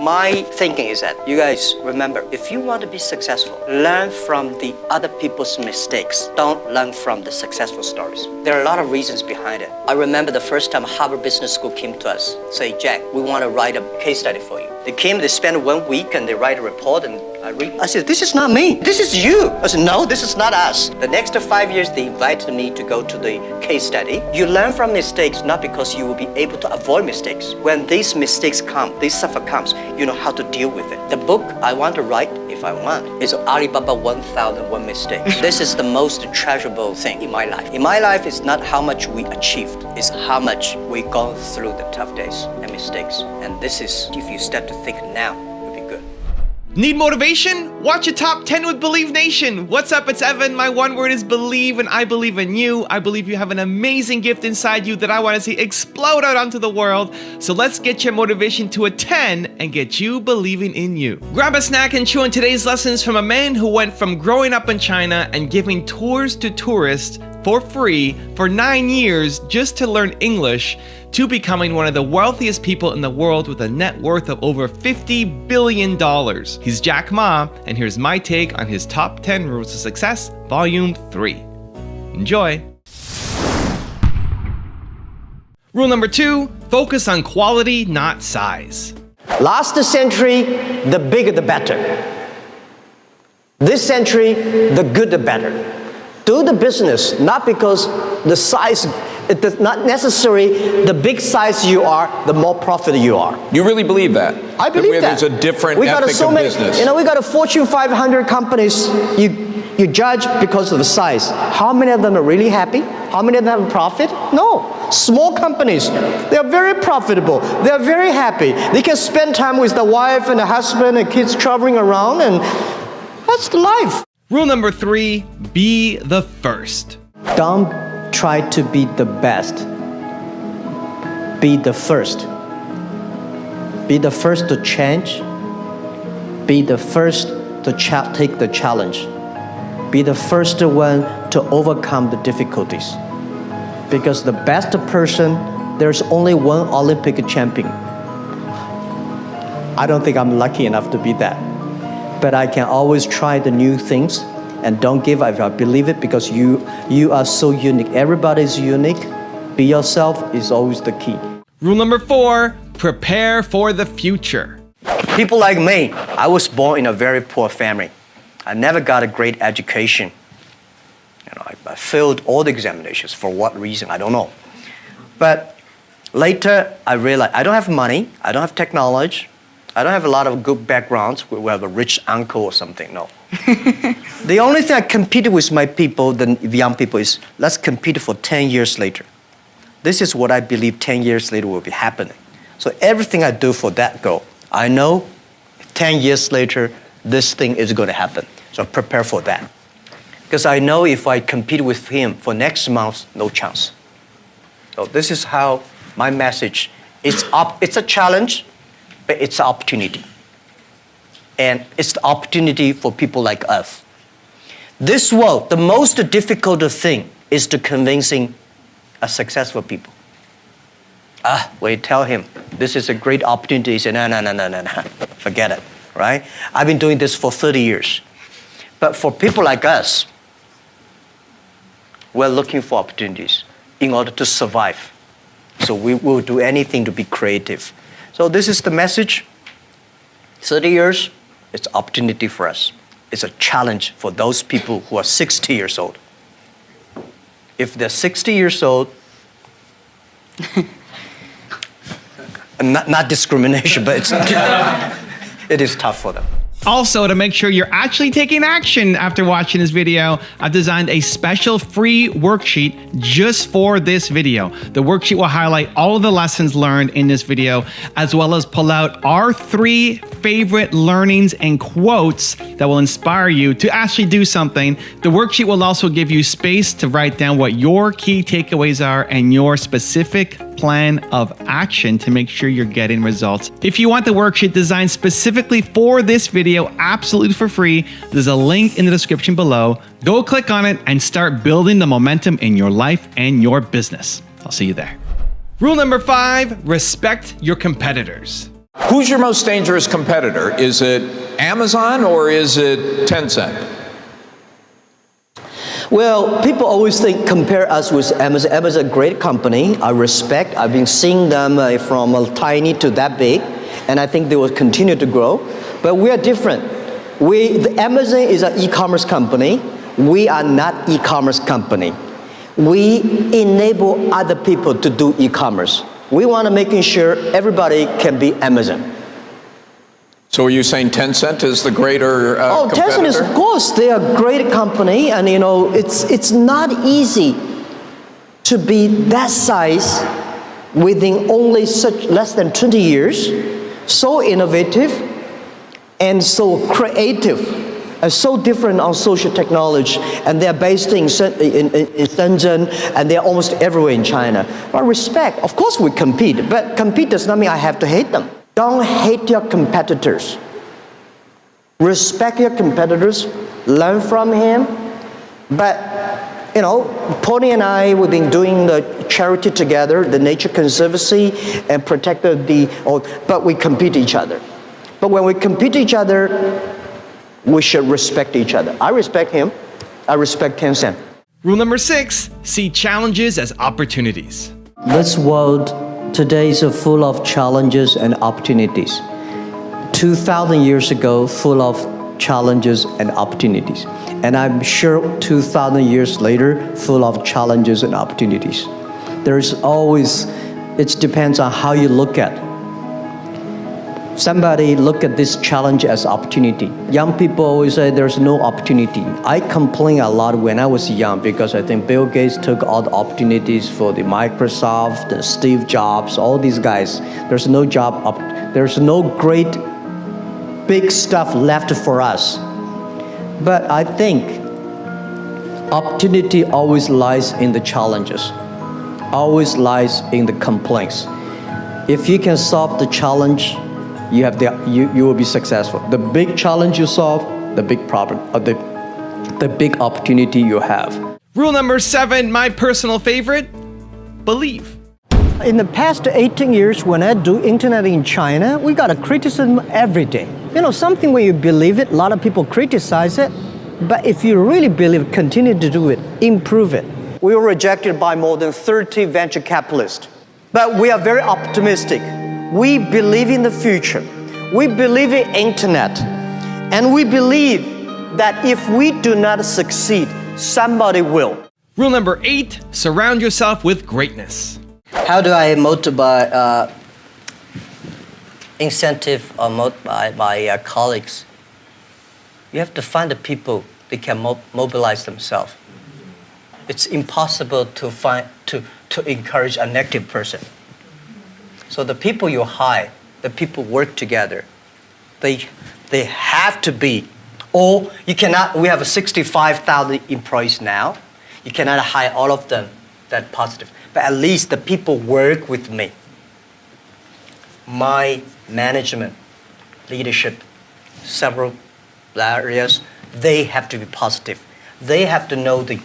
My thinking is that you guys remember, if you want to be successful, learn from the other people's mistakes. Don't learn from the successful stories. There are a lot of reasons behind it. I remember the first time Harvard Business School came to us, say, Jack, we want to write a case study for you. They came, they spent 1 week and they write a report and I read. I said, this is not me. This is you. I said, no, this is not us. The next 5 years, they invited me to go to the case study. You learn from mistakes, not because you will be able to avoid mistakes. When these mistakes come, this suffer comes, you know how to deal with it. The book I want to write, if I want, is Alibaba 1001 Mistakes. This is the most treasurable thing in my life. In my life, it's not how much we achieved, it's how much we gone through the tough days and mistakes. And this is, if you start to think now, need motivation? Watch a Top 10 with Believe Nation. What's up? It's Evan. My one word is believe, and I believe in you. I believe you have an amazing gift inside you that I want to see explode out onto the world. So let's get your motivation to a 10 and get you believing in you. Grab a snack and chew on today's lessons from a man who went from growing up in China and giving tours to tourists for free for 9 years just to learn English, to becoming one of the wealthiest people in the world with a net worth of over $50 billion. He's Jack Ma, and here's my take on his top 10 rules of success, volume 3. Enjoy. Rule number 2, focus on quality, not size. Last century, the bigger the better. This century, the good the better. Do the business, not because the size, it is not necessary, the big size you are, the more profit you are. You really believe that? I believe that. There's a different ethic of business. You know, we got a Fortune 500 companies, you judge because of the size. How many of them are really happy? How many of them have profit? No. Small companies, they are very profitable. They are very happy. They can spend time with the wife and the husband and kids traveling around, and that's the life. Rule number 3, be the first. Don't try to be the best. Be the first. Be the first to change. Be the first to take the challenge. Be the first one to overcome the difficulties. Because the best person, there's only one Olympic champion. I don't think I'm lucky enough to be that. But I can always try the new things and don't give up if I believe it, because you are so unique. Everybody is unique. Be yourself is always the key. Rule number 4, prepare for the future. People like me, I was born in a very poor family. I never got a great education. You know, I failed all the examinations. For what reason, I don't know. But later, I realized I don't have money, I don't have technology, I don't have a lot of good backgrounds. We have a rich uncle or something, no. The only thing I competed with my people, the young people, is let's compete for 10 years later. This is what I believe 10 years later will be happening. So everything I do for that goal, I know 10 years later, this thing is going to happen. So prepare for that. Because I know if I compete with him for next month, no chance. So this is how my message is. It's a challenge, but it's an opportunity. And it's the opportunity for people like us. This world, the most difficult thing is to convincing a successful people. When you tell him, this is a great opportunity, he said, no, forget it, right? I've been doing this for 30 years. But for people like us, we're looking for opportunities in order to survive. So we will do anything to be creative. So this is the message. 30 years, it's an opportunity for us. It's a challenge for those people who are 60 years old. If they're 60 years old, not discrimination, but it is tough for them. Also, to make sure you're actually taking action after watching this video, I've designed a special free worksheet just for this video. The worksheet will highlight all of the lessons learned in this video, as well as pull out our 3 favorite learnings and quotes that will inspire you to actually do something. The worksheet will also give you space to write down what your key takeaways are and your specific plan of action to make sure you're getting results. If you want the worksheet designed specifically for this video, absolutely for free, there's a link in the description below. Go click on it and start building the momentum in your life and your business. I'll see you there. Rule number 5, respect your competitors. Who's your most dangerous competitor? Is it Amazon or is it Tencent? Well, people always compare us with Amazon. Amazon is a great company. I respect. I've been seeing them from tiny to that big, and I think they will continue to grow. But we are different. Amazon is an e-commerce company. We are not e-commerce company. We enable other people to do e-commerce. We want to making sure everybody can be Amazon. So are you saying Tencent is the greater competitor? Tencent is, of course, they are a great company, and it's not easy to be that size within only less than 20 years, so innovative and so creative, and so different on social technology, and they're based in Shenzhen, and they're almost everywhere in China. But respect, of course we compete, but compete does not mean I have to hate them. Don't hate your competitors. Respect your competitors, learn from him. But, Pony and I, we've been doing the charity together, the Nature Conservancy, and but we compete each other. But when we compete each other, we should respect each other. I respect him. I respect Tencent. Rule number 6, see challenges as opportunities. This world today is full of challenges and opportunities. 2,000 years ago, full of challenges and opportunities. And I'm sure 2,000 years later, full of challenges and opportunities. It depends on how you look at it. Somebody look at this challenge as opportunity. Young people always say there's no opportunity. I complain a lot when I was young because I think Bill Gates took all the opportunities for the Microsoft and Steve Jobs, all these guys. There's no job, there's no great big stuff left for us. But I think opportunity always lies in the challenges, always lies in the complaints. If you can solve the challenge, you will be successful. The big challenge you solve, the big problem, or the big opportunity you have. Rule number 7, my personal favorite, believe. In the past 18 years, when I do internet in China, we got a criticism every day. Something when you believe it, a lot of people criticize it. But if you really believe it, continue to do it, improve it. We were rejected by more than 30 venture capitalists. But we are very optimistic. We believe in the future. We believe in internet. And we believe that if we do not succeed, somebody will. Rule number 8, surround yourself with greatness. How do I motivate, incentive or motivate my colleagues? You have to find the people that can mobilize themselves. It's impossible to encourage a negative person. So the people you hire, the people work together, they have to be, or you cannot, we have 65,000 employees now. You cannot hire all of them that positive, but at least the people work with me. My management, leadership, several areas, they have to be positive. They have to know to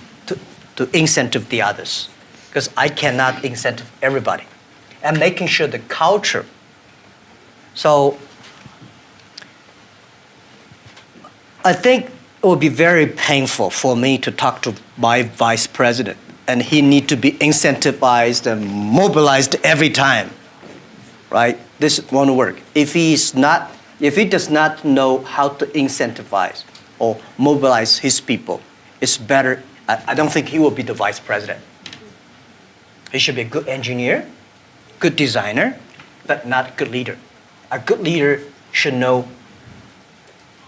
incentive the others, because I cannot incentive everybody. And making sure the culture. So I think it would be very painful for me to talk to my vice president, and he need to be incentivized and mobilized every time, right? This won't work. If he does not know how to incentivize or mobilize his people, it's better. I don't think he will be the vice president. He should be a good engineer, good designer, but not a good leader. A good leader should know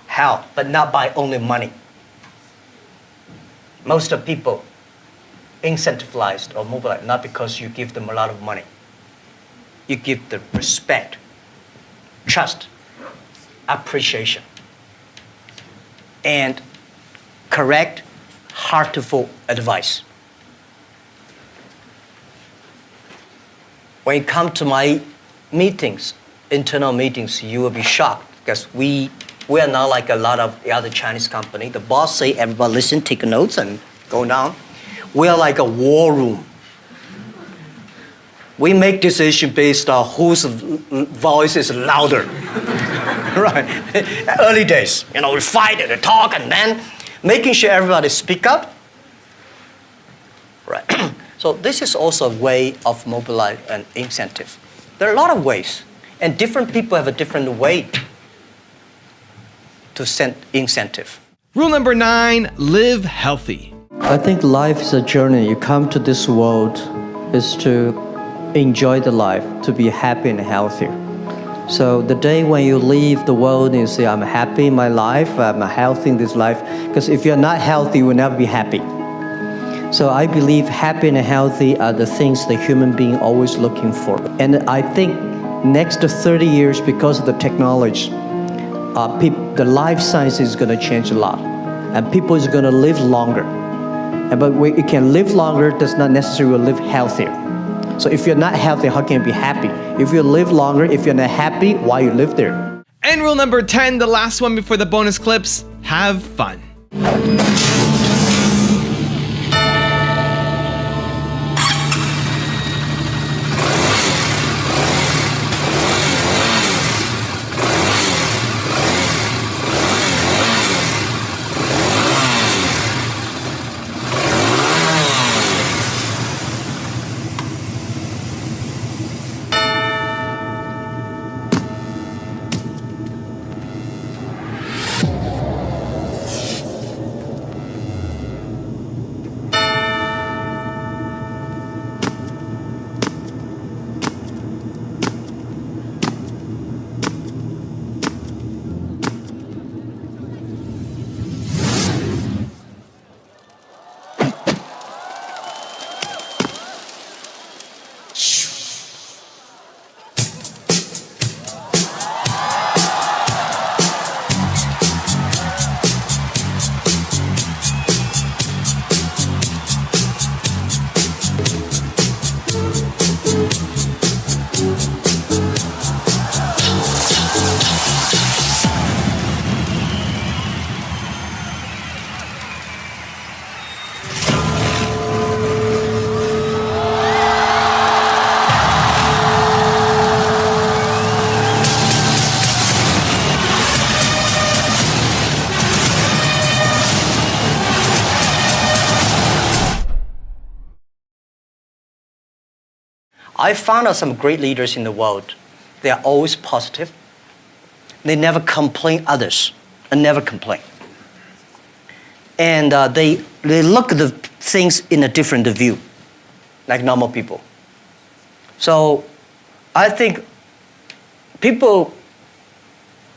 how, but not by only money. Most of people incentivized or mobilized not because you give them a lot of money. You give them respect, trust, appreciation, and correct, heartful advice. When you come to my meetings, internal meetings, you will be shocked because we are not like a lot of the other Chinese company. The boss say, everybody listen, take notes, and go down. We are like a war room. We make decisions based on whose voice is louder. Right? Early days, we fight and talk, and then making sure everybody speak up. Right. So this is also a way of mobilize an incentive. There are a lot of ways, and different people have a different way to send incentive. Rule number 9, live healthy. I think life is a journey. You come to this world is to enjoy the life, to be happy and healthy. So the day when you leave the world and you say, I'm happy in my life, I'm healthy in this life, because if you're not healthy, you will never be happy. So I believe happy and healthy are the things the human being always looking for. And I think next to 30 years, because of the technology, the life science is going to change a lot. And people is going to live longer. But you can live longer does not necessarily live healthier. So if you're not healthy, how can you be happy? If you live longer, if you're not happy, why you live there? And rule number 10, the last one before the bonus clips, have fun. I found out some great leaders in the world. They are always positive. They never complain others, and never complain. And they look at the things in a different view, like normal people. So I think people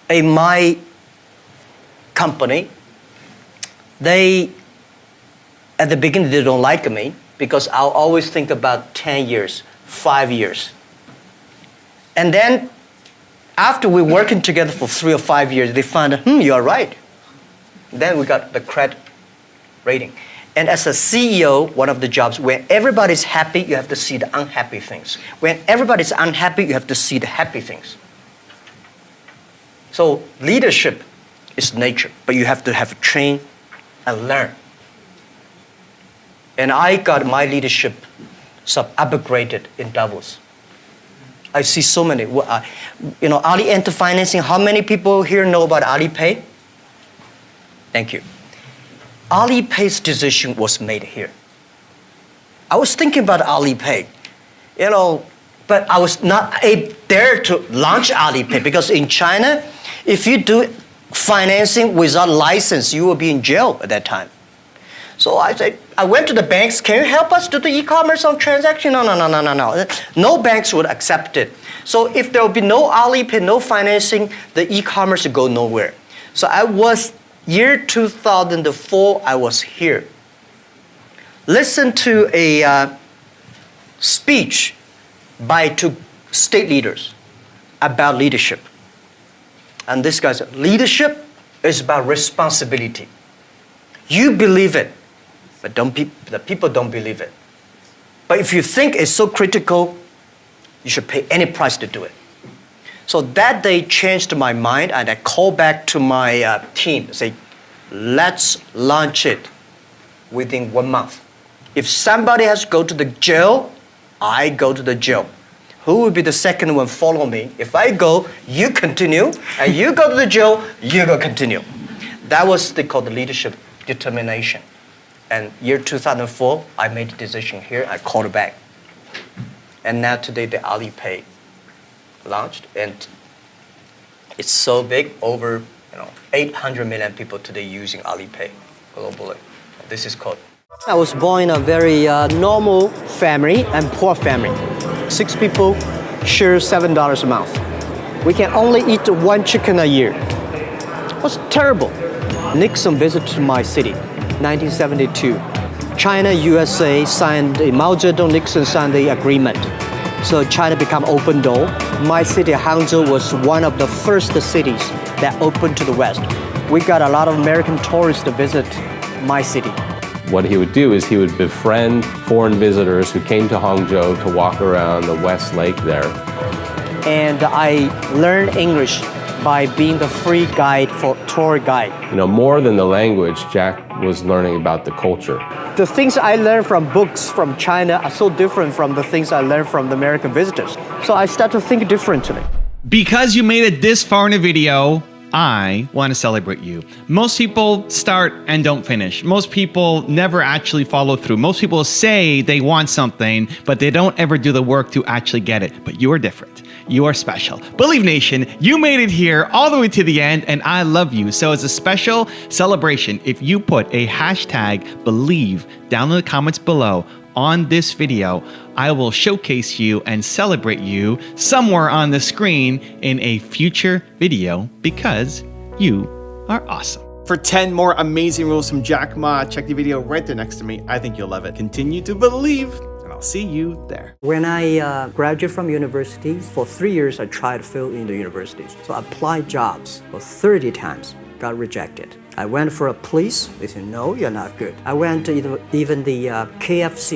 in my company, at the beginning, they don't like me because I'll always think about 10 years, 5 years. And then after we're working together for 3 or 5 years, they find, you're right. Then we got the credit rating. And as a CEO, one of the jobs, when everybody's happy, you have to see the unhappy things. When everybody's unhappy, you have to see the happy things. So leadership is nature, but you have to have train and learn. And I got my leadership upgraded in Davos. I see so many. Ali Enter Financing, how many people here know about Alipay? Thank you. Alipay's decision was made here. I was thinking about Alipay, but I was not there to launch Alipay because in China, if you do financing without license, you will be in jail at that time. So I went to the banks, can you help us do the e-commerce on transaction? No. No banks would accept it. So if there will be no Alipay, no financing, the e-commerce would go nowhere. So year 2004, I was here. Listen to a speech by 2 state leaders about leadership. And this guy said, leadership is about responsibility. You believe it, but the people don't believe it. But if you think it's so critical, you should pay any price to do it. So that day changed my mind, and I called back to my team and say, let's launch it within 1 month. If somebody has to go to the jail, I go to the jail. Who will be the second one follow me? If I go, you continue, and you go to the jail, you go continue. That was called the leadership determination. And year 2004, I made the decision here, I called it back. And now today the Alipay launched, and it's so big, over 800 million people today using Alipay globally. This is called. I was born in a very normal family and poor family. 6 people share $7 a month. We can only eat 1 chicken a year. It was terrible. Nixon visited my city, 1972. China, USA signed, Mao Zedong, Nixon signed the agreement. So China became open door. My city, Hangzhou, was one of the first cities that opened to the West. We got a lot of American tourists to visit my city. What he would do is he would befriend foreign visitors who came to Hangzhou to walk around the West Lake there. And I learned English by being the free guide for tour guide. More than the language, Jack was learning about the culture. The things I learned from books from China are so different from the things I learned from the American visitors. So I started to think differently. Because you made it this far in a video, I want to celebrate you. Most people start and don't finish. Most people never actually follow through. Most people say they want something, but they don't ever do the work to actually get it. But you are different. You are special. Believe Nation, you made it here all the way to the end, and I love you. So as a special celebration, if you put a hashtag believe down in the comments below on this video, I will showcase you and celebrate you somewhere on the screen in a future video because you are awesome. For 10 more amazing rules from Jack Ma, check the video right there next to me. I think you'll love it. Continue to believe, and I'll see you there. When I graduated from university, for 3 years I tried to fill in the universities. So I applied jobs for 30 times, got rejected. I went for a police, they said, no, you're not good. I went to even the KFC.